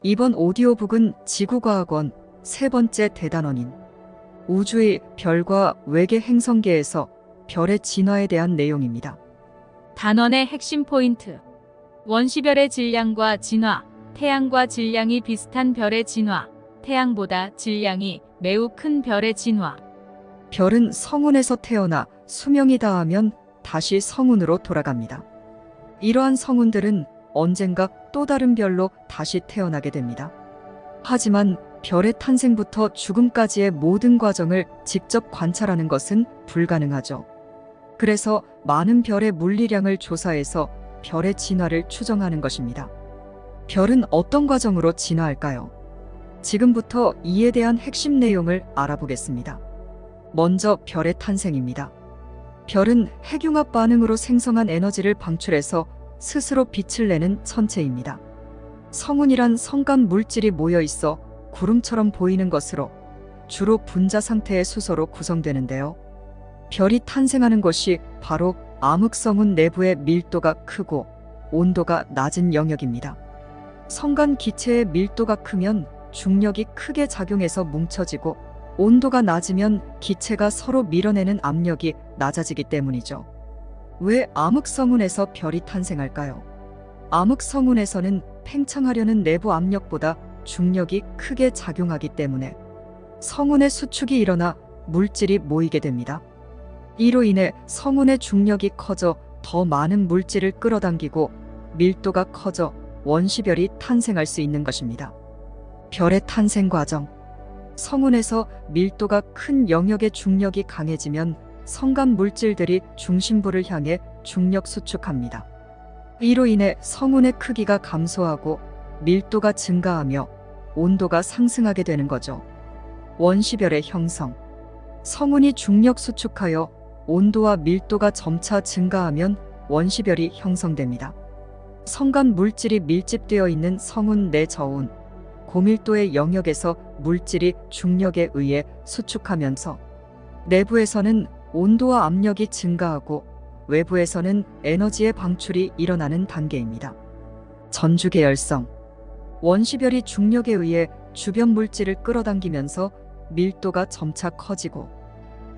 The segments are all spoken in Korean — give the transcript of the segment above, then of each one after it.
이번 오디오북은 지구과학원 세 번째 대단원인 우주의 별과 외계 행성계에서 별의 진화에 대한 내용입니다. 단원의 핵심 포인트. 원시별의 질량과 진화. 태양과 질량이 비슷한 별의 진화. 태양보다 질량이 매우 큰 별의 진화. 별은 성운에서 태어나 수명이 다하면 다시 성운으로 돌아갑니다. 이러한 성운들은 언젠가 또 다른 별로 다시 태어나게 됩니다. 하지만 별의 탄생부터 죽음까지의 모든 과정을 직접 관찰하는 것은 불가능하죠. 그래서 많은 별의 물리량을 조사해서 별의 진화를 추정하는 것입니다. 별은 어떤 과정으로 진화할까요? 지금부터 이에 대한 핵심 내용을 알아보겠습니다. 먼저 별의 탄생입니다. 별은 핵융합 반응으로 생성한 에너지를 방출해서 스스로 빛을 내는 천체입니다. 성운이란 성간 물질이 모여 있어 구름처럼 보이는 것으로 주로 분자 상태의 수소로 구성되는데요. 별이 탄생하는 것이 바로 암흑성운 내부의 밀도가 크고 온도가 낮은 영역입니다. 성간 기체의 밀도가 크면 중력이 크게 작용해서 뭉쳐지고 온도가 낮으면 기체가 서로 밀어내는 압력이 낮아지기 때문이죠. 왜 암흑성운에서 별이 탄생할까요? 암흑성운에서는 팽창하려는 내부 압력보다 중력이 크게 작용하기 때문에 성운의 수축이 일어나 물질이 모이게 됩니다. 이로 인해 성운의 중력이 커져 더 많은 물질을 끌어당기고 밀도가 커져 원시별이 탄생할 수 있는 것입니다. 별의 탄생 과정. 성운에서 밀도가 큰 영역의 중력이 강해지면 성간 물질들이 중심부를 향해 중력 수축합니다. 이로 인해 성운의 크기가 감소하고 밀도가 증가하며 온도가 상승하게 되는 거죠. 원시별의 형성. 성운이 중력 수축하여 온도와 밀도가 점차 증가하면 원시별이 형성됩니다. 성간 물질이 밀집되어 있는 성운 내 저온, 고밀도의 영역에서 물질이 중력에 의해 수축하면서 내부에서는 온도와 압력이 증가하고 외부에서는 에너지의 방출이 일어나는 단계입니다. 전주계열성. 원시별이 중력에 의해 주변 물질을 끌어당기면서 밀도가 점차 커지고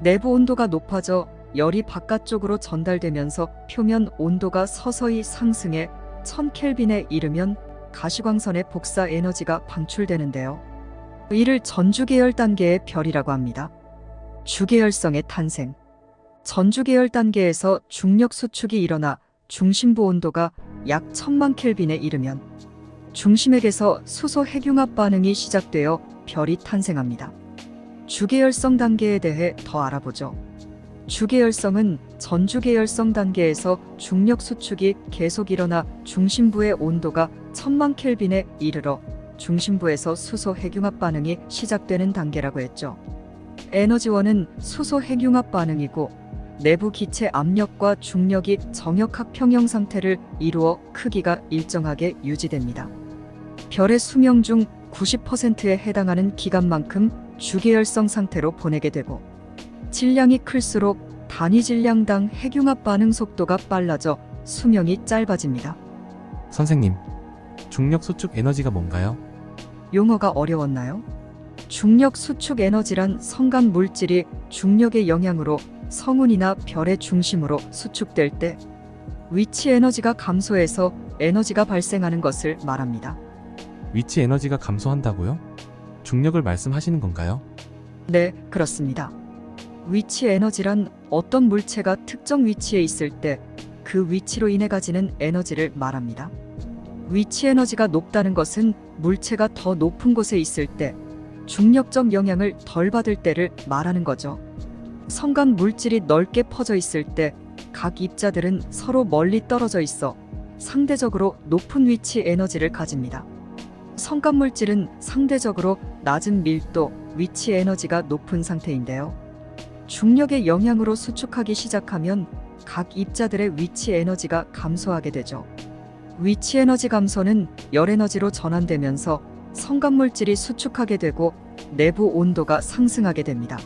내부 온도가 높아져 열이 바깥쪽으로 전달되면서 표면 온도가 서서히 상승해 1000켈빈에 이르면 가시광선의 복사 에너지가 방출되는데요. 이를 전주계열 단계의 별이라고 합니다. 주계열성의 탄생. 전주계열 단계에서 중력 수축이 일어나 중심부 온도가 약 1000만 켈빈에 이르면 중심액에서 수소 핵융합 반응이 시작되어 별이 탄생합니다. 주계열성 단계에 대해 더 알아보죠. 주계열성은 전주계열성 단계에서 중력 수축이 계속 일어나 중심부의 온도가 1000만 켈빈에 이르러 중심부에서 수소 핵융합 반응이 시작되는 단계라고 했죠. 에너지원은 수소 핵융합 반응이고 내부 기체 압력과 중력이 정역학 평형 상태를 이루어 크기가 일정하게 유지됩니다. 별의 수명 중 90%에 해당하는 기간만큼 주계열성 상태로 보내게 되고 질량이 클수록 단위 질량당 핵융합 반응 속도가 빨라져 수명이 짧아집니다. 선생님, 중력 수축 에너지가 뭔가요? 용어가 어려웠나요? 중력 수축 에너지란 성간 물질이 중력의 영향으로 성운이나 별의 중심으로 수축될 때 위치 에너지가 감소해서 에너지가 발생하는 것을 말합니다. 위치 에너지가 감소한다고요? 중력을 말씀하시는 건가요? 네, 그렇습니다. 위치 에너지란 어떤 물체가 특정 위치에 있을 때 그 위치로 인해 가지는 에너지를 말합니다. 위치 에너지가 높다는 것은 물체가 더 높은 곳에 있을 때 중력적 영향을 덜 받을 때를 말하는 거죠. 성간 물질이 넓게 퍼져 있을 때 각 입자들은 서로 멀리 떨어져 있어 상대적으로 높은 위치 에너지를 가집니다. 성간 물질은 상대적으로 낮은 밀도, 위치 에너지가 높은 상태인데요. 중력의 영향으로 수축하기 시작하면 각 입자들의 위치 에너지가 감소하게 되죠. 위치 에너지 감소는 열 에너지로 전환되면서 성간 물질이 수축하게 되고 내부 온도가 상승하게 됩니다.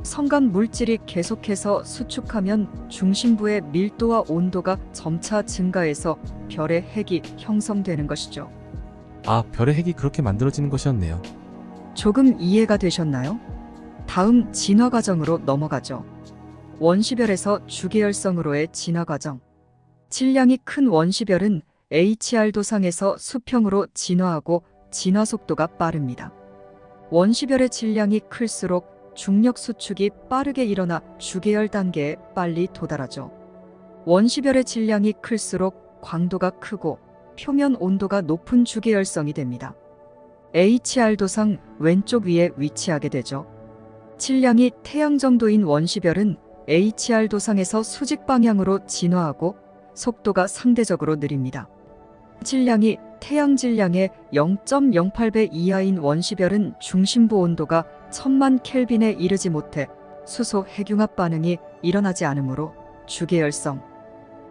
성간 물질이 계속해서 수축하면 중심부의 밀도와 온도가 점차 증가해서 별의 핵이 형성되는 것이죠. 아, 별의 핵이 그렇게 만들어지는 것이었네요. 조금 이해가 되셨나요? 다음 진화 과정으로 넘어가죠. 원시별에서 주계열성으로의 진화 과정. 질량이 큰 원시별은 HR 도상에서 수평으로 진화하고 진화 속도가 빠릅니다. 원시별의 질량이 클수록 중력 수축이 빠르게 일어나 주계열 단계에 빨리 도달하죠. 원시별의 질량이 클수록 광도가 크고 표면 온도가 높은 주계열성이 됩니다. HR 도상 왼쪽 위에 위치하게 되죠. 질량이 태양 정도인 원시별은 HR 도상에서 수직 방향으로 진화하고 속도가 상대적으로 느립니다. 질량이 태양 질량의 0.08배 이하인 원시별은 중심부 온도가 1000만 켈빈에 이르지 못해 수소 핵융합 반응이 일어나지 않으므로 주계열성,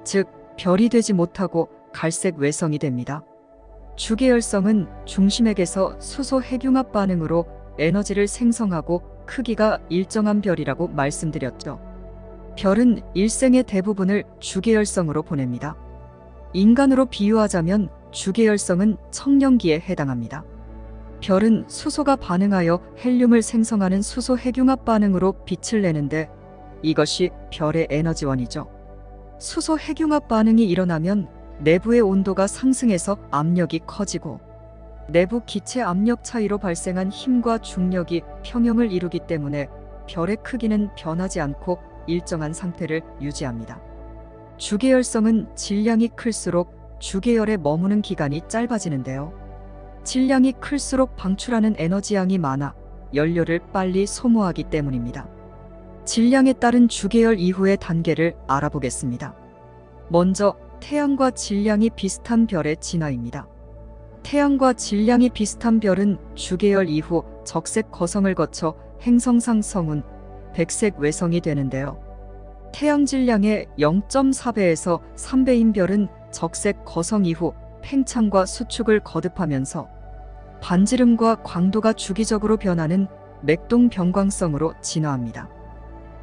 즉 별이 되지 못하고 갈색 외성이 됩니다. 주계열성은 중심핵에서 수소 핵융합 반응으로 에너지를 생성하고 크기가 일정한 별이라고 말씀드렸죠. 별은 일생의 대부분을 주계열성으로 보냅니다. 인간으로 비유하자면 주계열성은 청년기에 해당합니다. 별은 수소가 반응하여 헬륨을 생성하는 수소 핵융합 반응으로 빛을 내는데 이것이 별의 에너지원이죠. 수소 핵융합 반응이 일어나면 내부의 온도가 상승해서 압력이 커지고 내부 기체 압력 차이로 발생한 힘과 중력이 평형을 이루기 때문에 별의 크기는 변하지 않고 일정한 상태를 유지합니다. 주계열성은 질량이 클수록 주계열에 머무는 기간이 짧아지는데요. 질량이 클수록 방출하는 에너지양이 많아 연료를 빨리 소모하기 때문입니다. 질량에 따른 주계열 이후의 단계를 알아보겠습니다. 먼저 태양과 질량이 비슷한 별의 진화입니다. 태양과 질량이 비슷한 별은 주계열 이후 적색 거성을 거쳐 행성상 성운, 백색 외성이 되는데요. 태양 질량의 0.4배에서 3배인 별은 적색 거성 이후 팽창과 수축을 거듭하면서 반지름과 광도가 주기적으로 변하는 맥동 변광성으로 진화합니다.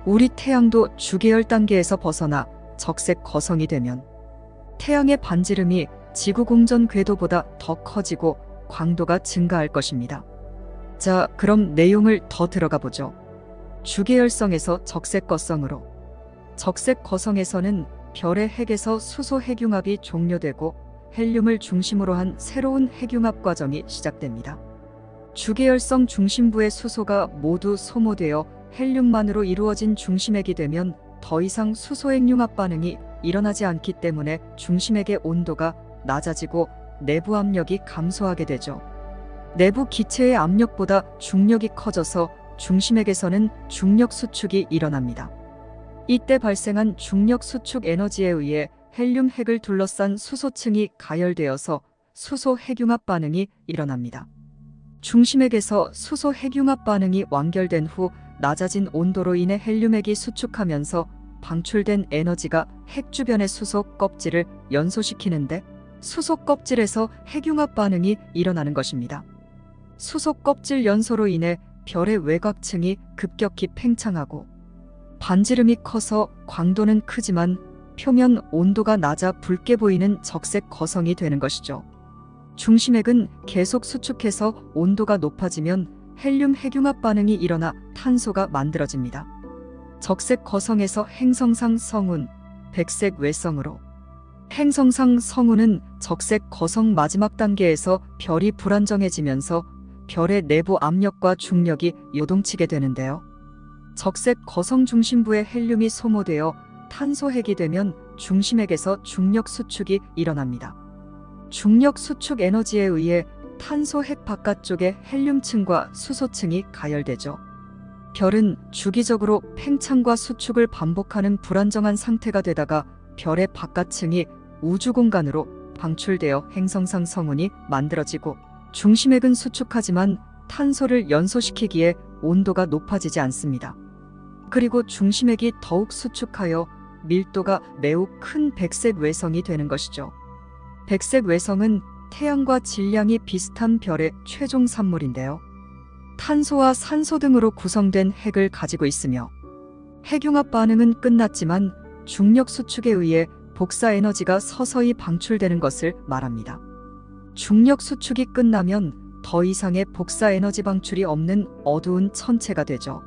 우리 태양도 주계열 단계에서 벗어나 적색 거성이 되면 태양의 반지름이 지구 공전 궤도보다 더 커지고 광도가 증가할 것입니다. 자, 그럼 내용을 더 들어가 보죠. 주계열성에서 적색 거성으로. 적색 거성에서는 별의 핵에서 수소 핵융합이 종료되고 헬륨을 중심으로 한 새로운 핵융합 과정이 시작됩니다. 주계열성 중심부의 수소가 모두 소모되어 헬륨만으로 이루어진 중심핵이 되면 더 이상 수소핵 융합 반응이 일어나지 않기 때문에 중심핵의 온도가 낮아지고 내부 압력이 감소하게 되죠. 내부 기체의 압력보다 중력이 커져서 중심핵에서는 중력 수축이 일어납니다. 이때 발생한 중력 수축 에너지에 의해 헬륨 핵을 둘러싼 수소층이 가열되어서 수소 핵융합 반응이 일어납니다. 중심핵에서 수소 핵융합 반응이 완결된 후 낮아진 온도로 인해 헬륨 핵이 수축하면서 방출된 에너지가 핵 주변의 수소 껍질을 연소시키는데 수소 껍질에서 핵융합 반응이 일어나는 것입니다. 수소 껍질 연소로 인해 별의 외곽층이 급격히 팽창하고 반지름이 커서 광도는 크지만 표면 온도가 낮아 붉게 보이는 적색 거성이 되는 것이죠. 중심핵은 계속 수축해서 온도가 높아지면 헬륨 핵융합 반응이 일어나 탄소가 만들어집니다. 적색 거성에서 행성상 성운, 백색 외성으로. 행성상 성운은 적색 거성 마지막 단계에서 별이 불안정해지면서 별의 내부 압력과 중력이 요동치게 되는데요. 적색 거성 중심부의 헬륨이 소모되어 탄소핵이 되면 중심핵에서 중력 수축이 일어납니다. 중력 수축 에너지에 의해 탄소핵 바깥쪽의 헬륨층과 수소층이 가열되죠. 별은 주기적으로 팽창과 수축을 반복하는 불안정한 상태가 되다가 별의 바깥층이 우주 공간으로 방출되어 행성상 성운이 만들어지고 중심핵은 수축하지만 탄소를 연소시키기에 온도가 높아지지 않습니다. 그리고 중심핵이 더욱 수축하여 밀도가 매우 큰 백색 외성이 되는 것이죠. 백색 외성은 태양과 질량이 비슷한 별의 최종 산물인데요. 탄소와 산소 등으로 구성된 핵을 가지고 있으며 핵융합 반응은 끝났지만 중력 수축에 의해 복사 에너지가 서서히 방출되는 것을 말합니다. 중력 수축이 끝나면 더 이상의 복사 에너지 방출이 없는 어두운 천체가 되죠.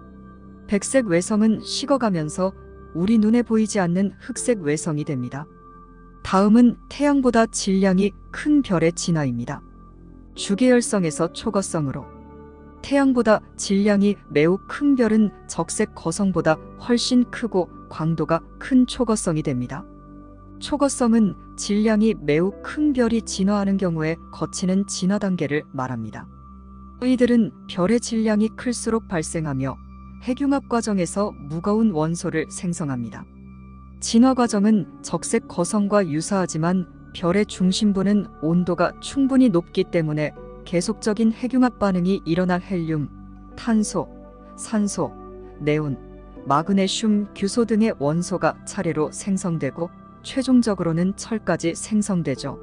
백색 외성은 식어가면서 우리 눈에 보이지 않는 흑색 외성이 됩니다. 다음은 태양보다 질량이 큰 별의 진화입니다. 주계열성에서 초거성으로. 태양보다 질량이 매우 큰 별은 적색 거성보다 훨씬 크고 광도가 큰 초거성이 됩니다. 초거성은 질량이 매우 큰 별이 진화하는 경우에 거치는 진화 단계를 말합니다. 이들은 별의 질량이 클수록 발생하며 핵융합 과정에서 무거운 원소를 생성합니다. 진화 과정은 적색 거성과 유사하지만 별의 중심부는 온도가 충분히 높기 때문에 계속적인 핵융합 반응이 일어나 헬륨, 탄소, 산소, 네온, 마그네슘, 규소 등의 원소가 차례로 생성되고 최종적으로는 철까지 생성되죠.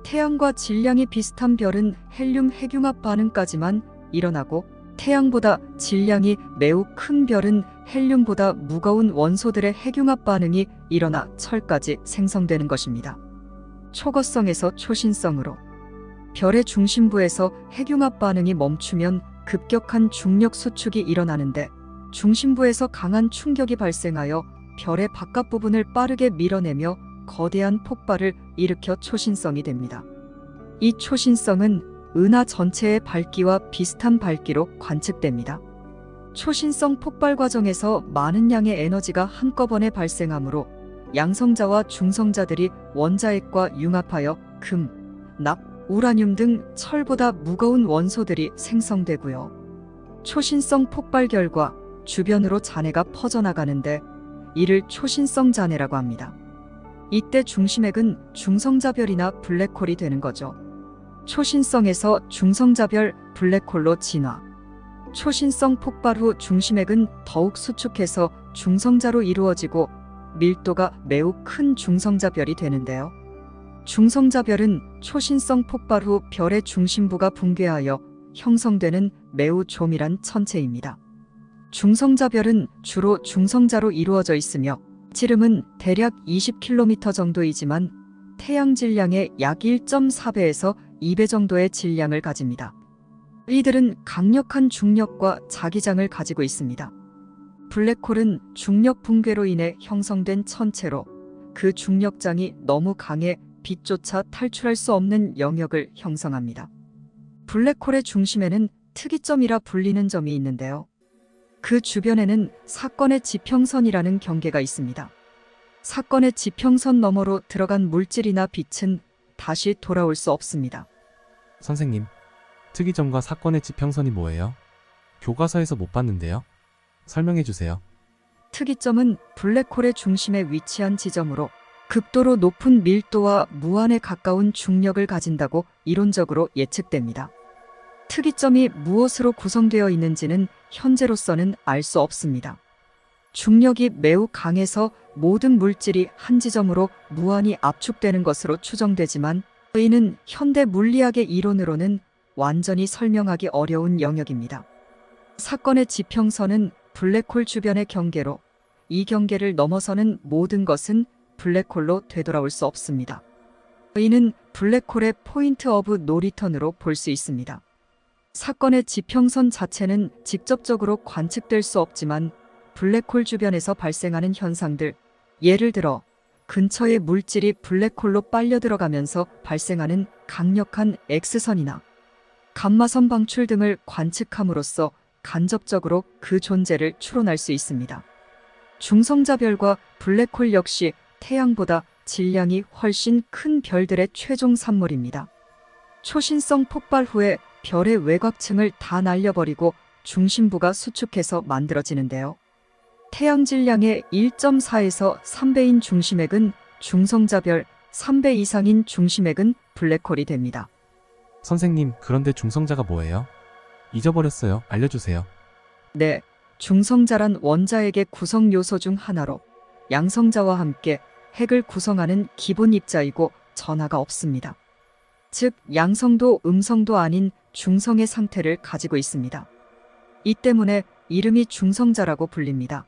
태양과 질량이 비슷한 별은 헬륨 핵융합 반응까지만 일어나고 태양보다 질량이 매우 큰 별은 헬륨보다 무거운 원소들의 핵융합 반응이 일어나 철까지 생성되는 것입니다. 초거성에서 초신성으로. 별의 중심부에서 핵융합 반응이 멈추면 급격한 중력 수축이 일어나는데 중심부에서 강한 충격이 발생하여 별의 바깥 부분을 빠르게 밀어내며 거대한 폭발을 일으켜 초신성이 됩니다. 이 초신성은 은하 전체의 밝기와 비슷한 밝기로 관측됩니다. 초신성 폭발 과정에서 많은 양의 에너지가 한꺼번에 발생하므로 양성자와 중성자들이 원자핵과 융합하여 금, 납, 우라늄 등 철보다 무거운 원소들이 생성되고요. 초신성 폭발 결과 주변으로 잔해가 퍼져나가는데 이를 초신성 잔해라고 합니다. 이때 중심핵은 중성자별이나 블랙홀이 되는 거죠. 초신성에서 중성자별, 블랙홀로 진화. 초신성 폭발 후 중심핵은 더욱 수축해서 중성자로 이루어지고 밀도가 매우 큰 중성자별이 되는데요. 중성자별은 초신성 폭발 후 별의 중심부가 붕괴하여 형성되는 매우 조밀한 천체입니다. 중성자별은 주로 중성자로 이루어져 있으며 지름은 대략 20km 정도이지만 태양 질량의 약 1.4배에서 2배 정도의 질량을 가집니다. 이들은 강력한 중력과 자기장을 가지고 있습니다. 블랙홀은 중력 붕괴로 인해 형성된 천체로 그 중력장이 너무 강해 빛조차 탈출할 수 없는 영역을 형성합니다. 블랙홀의 중심에는 특이점이라 불리는 점이 있는데요. 그 주변에는 사건의 지평선이라는 경계가 있습니다. 사건의 지평선 너머로 들어간 물질이나 빛은 다시 돌아올 수 없습니다. 선생님, 특이점과 사건의 지평선이 뭐예요? 교과서에서 못 봤는데요. 설명해 주세요. 특이점은 블랙홀의 중심에 위치한 지점으로 극도로 높은 밀도와 무한에 가까운 중력을 가진다고 이론적으로 예측됩니다. 특이점이 무엇으로 구성되어 있는지는 현재로서는 알 수 없습니다. 중력이 매우 강해서 모든 물질이 한 지점으로 무한히 압축되는 것으로 추정되지만 이는 현대 물리학의 이론으로는 완전히 설명하기 어려운 영역입니다. 사건의 지평선은 블랙홀 주변의 경계로 이 경계를 넘어서는 모든 것은 블랙홀로 되돌아올 수 없습니다. 이는 블랙홀의 포인트 오브 노 리턴으로 볼 수 있습니다. 사건의 지평선 자체는 직접적으로 관측될 수 없지만 블랙홀 주변에서 발생하는 현상들, 예를 들어 근처의 물질이 블랙홀로 빨려 들어가면서 발생하는 강력한 X선이나 감마선 방출 등을 관측함으로써 간접적으로 그 존재를 추론할 수 있습니다. 중성자별과 블랙홀 역시 태양보다 질량이 훨씬 큰 별들의 최종 산물입니다. 초신성 폭발 후에 별의 외곽층을 다 날려버리고 중심부가 수축해서 만들어지는데요. 태양 질량의 1.4에서 3배인 중심핵은 중성자별, 3배 이상인 중심핵은 블랙홀이 됩니다. 선생님, 그런데 중성자가 뭐예요? 잊어버렸어요. 알려주세요. 네, 중성자란 원자핵의 구성 요소 중 하나로 양성자와 함께 핵을 구성하는 기본 입자이고 전하가 없습니다. 즉, 양성도 음성도 아닌 중성의 상태를 가지고 있습니다. 이 때문에 이름이 중성자라고 불립니다.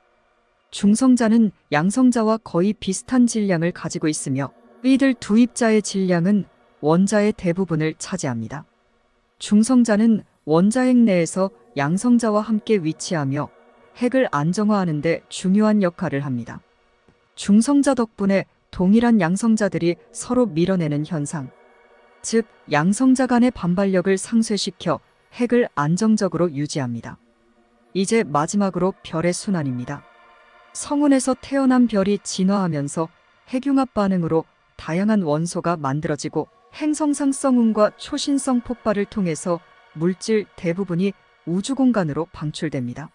중성자는 양성자와 거의 비슷한 질량을 가지고 있으며 이들 두 입자의 질량은 원자의 대부분을 차지합니다. 중성자는 원자핵 내에서 양성자와 함께 위치하며 핵을 안정화하는 데 중요한 역할을 합니다. 중성자 덕분에 동일한 양성자들이 서로 밀어내는 현상, 즉 양성자 간의 반발력을 상쇄시켜 핵을 안정적으로 유지합니다. 이제 마지막으로 별의 순환입니다. 성운에서 태어난 별이 진화하면서 핵융합 반응으로 다양한 원소가 만들어지고 행성상 성운과 초신성 폭발을 통해서 물질 대부분이 우주 공간으로 방출됩니다.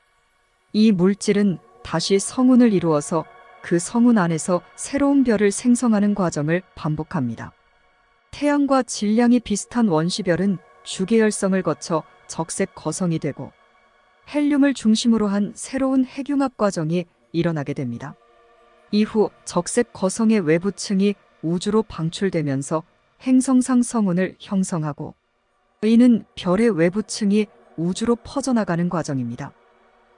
이 물질은 다시 성운을 이루어서 그 성운 안에서 새로운 별을 생성하는 과정을 반복합니다. 태양과 질량이 비슷한 원시별은 주계열성을 거쳐 적색 거성이 되고 헬륨을 중심으로 한 새로운 핵융합 과정이 일어나게 됩니다. 이후 적색 거성의 외부층이 우주로 방출되면서 행성상 성운을 형성하고 이는 별의 외부층이 우주로 퍼져나가는 과정입니다.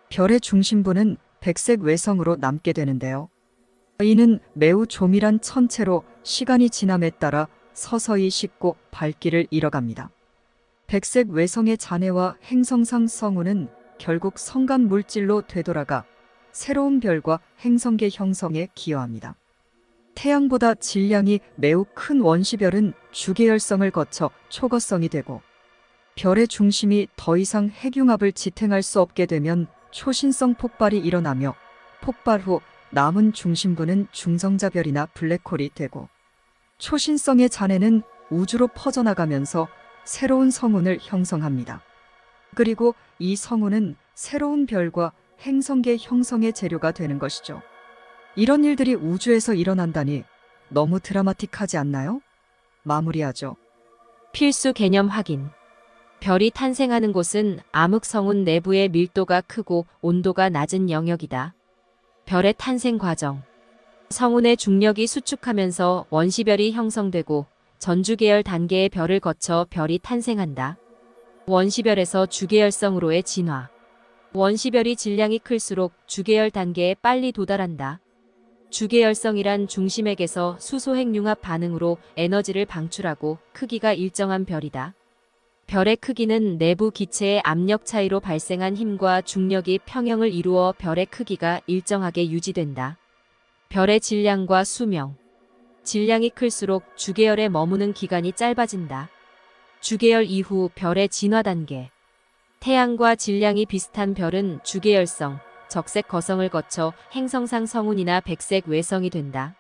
별의 중심부는 백색 외성으로 남게 되는데요. 이는 매우 조밀한 천체로 시간이 지남에 따라 서서히 식고 밝기를 잃어갑니다. 백색 외성의 잔해와 행성상 성운은 결국 성간 물질로 되돌아가 새로운 별과 행성계 형성에 기여합니다. 태양보다 질량이 매우 큰 원시별은 주계열성을 거쳐 초거성이 되고 별의 중심이 더 이상 핵융합을 지탱할 수 없게 되면 초신성 폭발이 일어나며 폭발 후 남은 중심부는 중성자별이나 블랙홀이 되고 초신성의 잔해는 우주로 퍼져나가면서 새로운 성운을 형성합니다. 그리고 이 성운은 새로운 별과 행성계 형성의 재료가 되는 것이죠. 이런 일들이 우주에서 일어난다니 너무 드라마틱하지 않나요? 마무리하죠. 필수 개념 확인. 별이 탄생하는 곳은 암흑성운 내부의 밀도가 크고 온도가 낮은 영역이다. 별의 탄생 과정. 성운의 중력이 수축하면서 원시별이 형성되고 전주계열 단계의 별을 거쳐 별이 탄생한다. 원시별에서 주계열성으로의 진화. 원시별이 질량이 클수록 주계열 단계에 빨리 도달한다. 주계열성이란 중심핵에서 수소핵융합 반응으로 에너지를 방출하고 크기가 일정한 별이다. 별의 크기는 내부 기체의 압력 차이로 발생한 힘과 중력이 평형을 이루어 별의 크기가 일정하게 유지된다. 별의 질량과 수명. 질량이 클수록 주계열에 머무는 기간이 짧아진다. 주계열 이후 별의 진화 단계. 태양과 질량이 비슷한 별은 주계열성, 적색 거성을 거쳐 행성상 성운이나 백색 외성이 된다.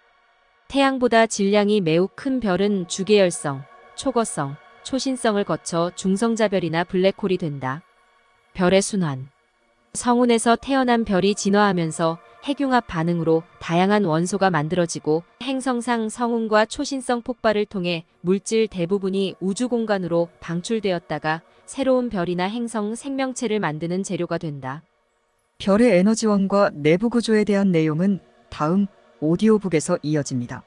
태양보다 질량이 매우 큰 별은 주계열성, 초거성, 초신성을 거쳐 중성자별이나 블랙홀이 된다. 별의 순환. 성운에서 태어난 별이 진화하면서 핵융합 반응으로 다양한 원소가 만들어지고 행성상 성운과 초신성 폭발을 통해 물질 대부분이 우주 공간으로 방출되었다가 새로운 별이나 행성 생명체를 만드는 재료가 된다. 별의 에너지원과 내부 구조에 대한 내용은 다음 오디오북에서 이어집니다.